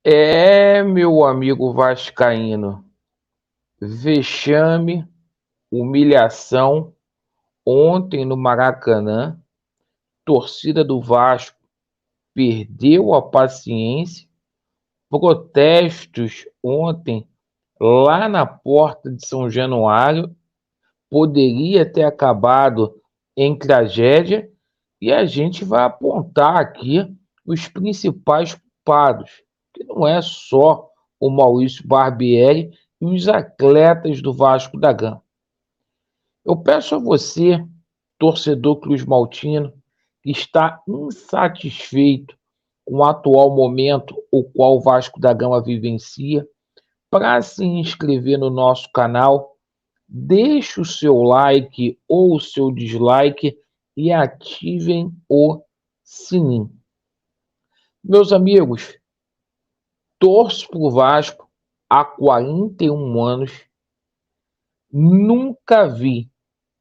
Meu amigo vascaíno, vexame, humilhação ontem no Maracanã, torcida do Vasco perdeu a paciência, protestos ontem lá na porta de São Januário, poderia ter acabado em tragédia, e a gente vai apontar aqui os principais culpados, que não é só o Maurício Barbieri e os atletas do Vasco da Gama. Eu peço a você, torcedor cruzmaltino, que está insatisfeito com o atual momento o qual o Vasco da Gama vivencia, para se inscrever no nosso canal, deixe o seu like ou o seu dislike e ativem o sininho. Meus amigos, torço para o Vasco há 41 anos, nunca vi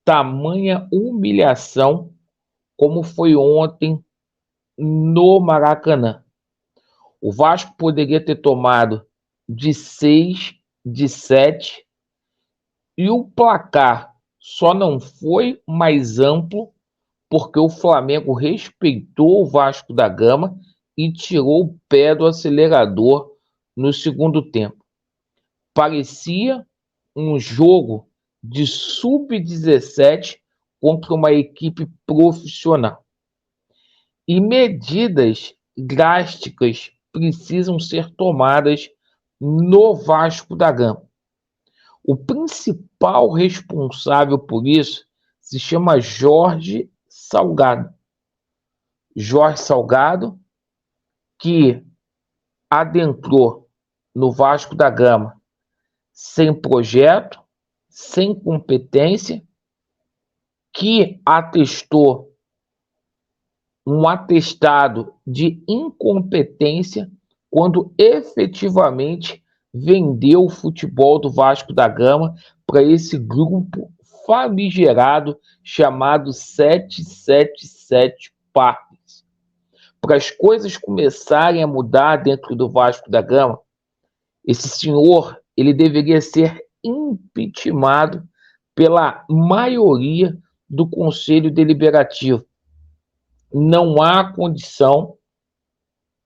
tamanha humilhação como foi ontem no Maracanã. O Vasco poderia ter tomado de 6, de 7, e o placar só não foi mais amplo porque o Flamengo respeitou o Vasco da Gama e tirou o pé do acelerador no segundo tempo. Parecia um jogo de sub-17 contra uma equipe profissional. E medidas drásticas precisam ser tomadas no Vasco da Gama. O principal responsável por isso se chama Jorge Salgado. Jorge Salgado, que adentrou no Vasco da Gama sem projeto, sem competência, que atestou um atestado de incompetência quando efetivamente vendeu o futebol do Vasco da Gama para esse grupo famigerado chamado 777 Partners. Para as coisas começarem a mudar dentro do Vasco da Gama, esse senhor ele deveria ser impeachmentado pela maioria do Conselho Deliberativo. Não há condição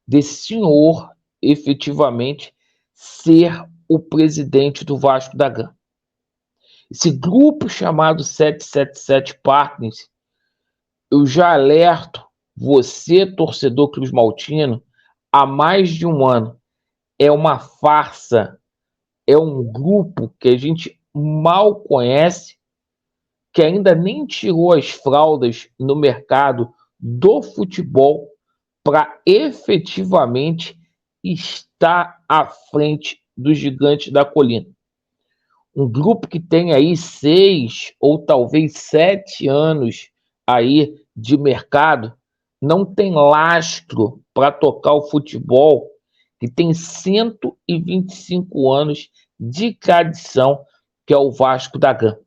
desse senhor efetivamente ser o presidente do Vasco da Gama. Esse grupo chamado 777 Partners, eu já alerto você, torcedor cruzmaltino, há mais de um ano. É uma farsa, é um grupo que a gente mal conhece, que ainda nem tirou as fraldas no mercado do futebol para efetivamente estar à frente dos gigantes da colina. Um grupo que tem aí 6 ou talvez 7 anos aí de mercado, não tem lastro para tocar o futebol, que tem 125 anos de tradição, que é o Vasco da Gama.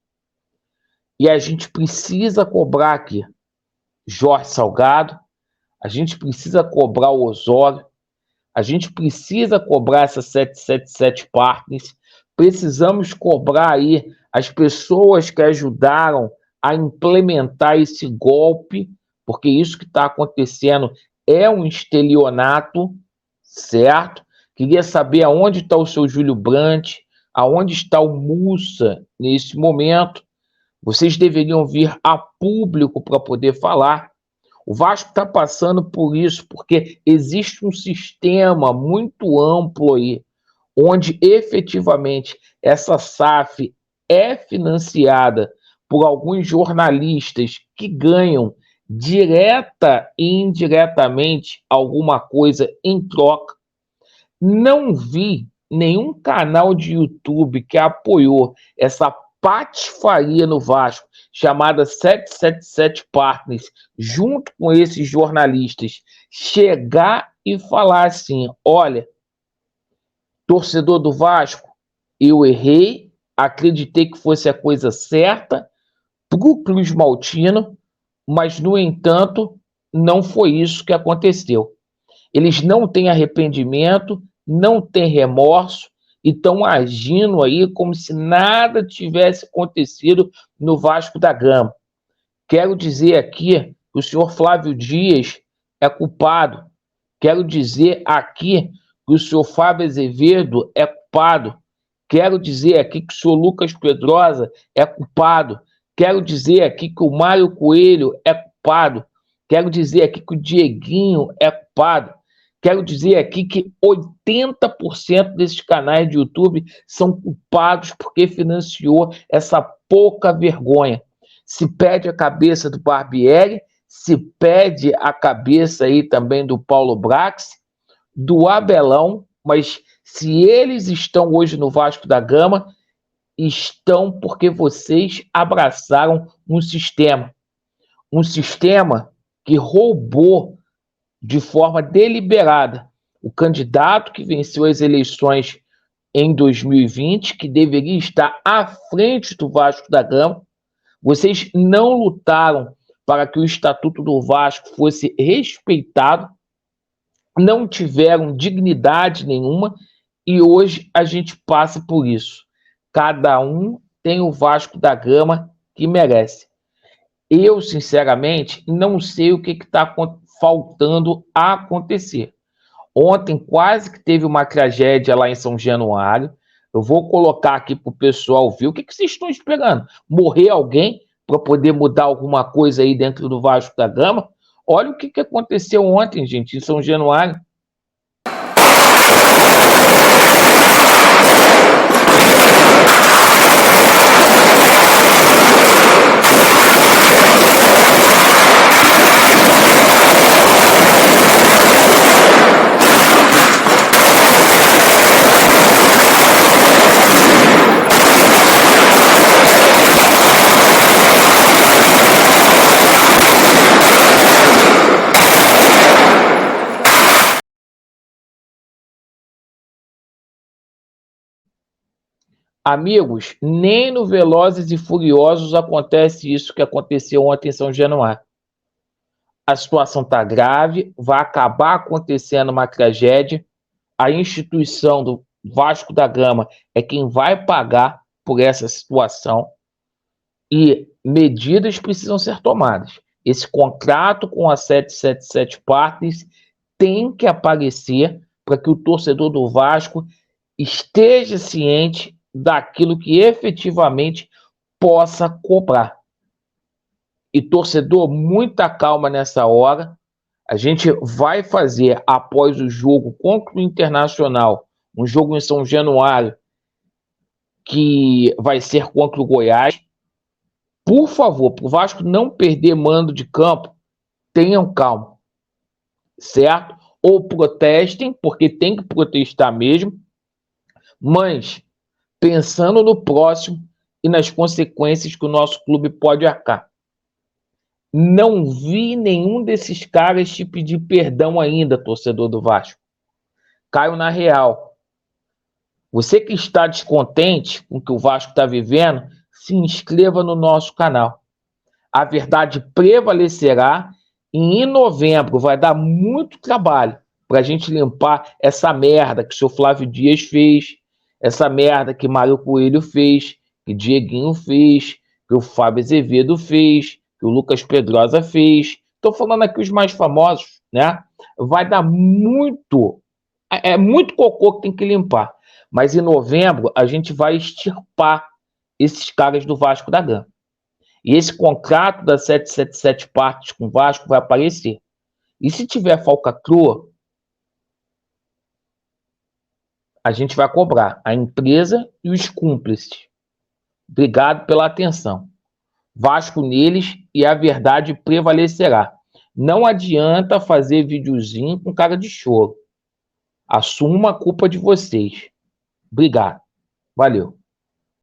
E a gente precisa cobrar aqui Jorge Salgado, a gente precisa cobrar o Osório, a gente precisa cobrar essa 777 Partners, precisamos cobrar aí as pessoas que ajudaram a implementar esse golpe, porque isso que está acontecendo é um estelionato, certo? Queria saber aonde está o seu Júlio Brandt, aonde está o Mussa nesse momento. Vocês deveriam vir a público para poder falar. O Vasco está passando por isso porque existe um sistema muito amplo aí, onde efetivamente essa SAF é financiada por alguns jornalistas que ganham direta e indiretamente alguma coisa em troca. Não vi nenhum canal de YouTube que apoiou essa patifaria no Vasco, chamada 777 Partners, junto com esses jornalistas, chegar e falar assim: olha, torcedor do Vasco, eu errei, acreditei que fosse a coisa certa para o cruzmaltino, mas, no entanto, não foi isso que aconteceu. Eles não têm arrependimento, não têm remorso e estão agindo aí como se nada tivesse acontecido no Vasco da Gama. Quero dizer aqui que o senhor Flávio Dias é culpado. Quero dizer aqui que o senhor Fábio Azevedo é culpado. Quero dizer aqui que o senhor Lucas Pedrosa é culpado. Quero dizer aqui que o Mário Coelho é culpado. Quero dizer aqui que o Dieguinho é culpado. Quero dizer aqui que 80% desses canais de YouTube são culpados porque financiou essa pouca vergonha. Se pede a cabeça do Barbieri, se pede a cabeça aí também do Paulo Brax, do Abelão, mas se eles estão hoje no Vasco da Gama, estão porque vocês abraçaram um sistema que roubou de forma deliberada o candidato que venceu as eleições em 2020, que deveria estar à frente do Vasco da Gama. Vocês não lutaram para que o Estatuto do Vasco fosse respeitado, não tiveram dignidade nenhuma e hoje a gente passa por isso. Cada um tem o Vasco da Gama que merece. Eu, sinceramente, não sei o que está faltando a acontecer. Ontem quase que teve uma tragédia lá em São Januário. Eu vou colocar aqui para o pessoal ver. O que vocês estão esperando? Morrer alguém para poder mudar alguma coisa aí dentro do Vasco da Gama? Olha o que aconteceu ontem, gente, em São Januário. Amigos, nem no Velozes e Furiosos acontece isso que aconteceu ontem em São Januário. A situação está grave, vai acabar acontecendo uma tragédia. A instituição do Vasco da Gama é quem vai pagar por essa situação e medidas precisam ser tomadas. Esse contrato com a 777 Partners tem que aparecer para que o torcedor do Vasco esteja ciente daquilo que efetivamente possa cobrar. E torcedor, muita calma nessa hora. A gente vai fazer, após o jogo contra o Internacional, um jogo em São Januário, que vai ser contra o Goiás. Por favor, para o Vasco não perder mando de campo, tenham calma, certo? Ou protestem, porque tem que protestar mesmo, mas pensando no próximo e nas consequências que o nosso clube pode arcar. Não vi nenhum desses caras te pedir perdão ainda, torcedor do Vasco. Caio na real. Você que está descontente com o que o Vasco está vivendo, se inscreva no nosso canal. A verdade prevalecerá e em novembro vai dar muito trabalho para a gente limpar essa merda que o seu Flávio Dias fez, essa merda que Mário Coelho fez, que Dieguinho fez, que o Fábio Azevedo fez, que o Lucas Pedrosa fez. Estou falando aqui os mais famosos, né? Vai dar muito, muito cocô que tem que limpar. Mas em novembro a gente vai extirpar esses caras do Vasco da Gama. E esse contrato da 777 Partners com o Vasco vai aparecer. E se tiver falcatrua, a gente vai cobrar a empresa e os cúmplices. Obrigado pela atenção. Vasco neles e a verdade prevalecerá. Não adianta fazer videozinho com cara de choro. Assuma a culpa de vocês. Obrigado. Valeu.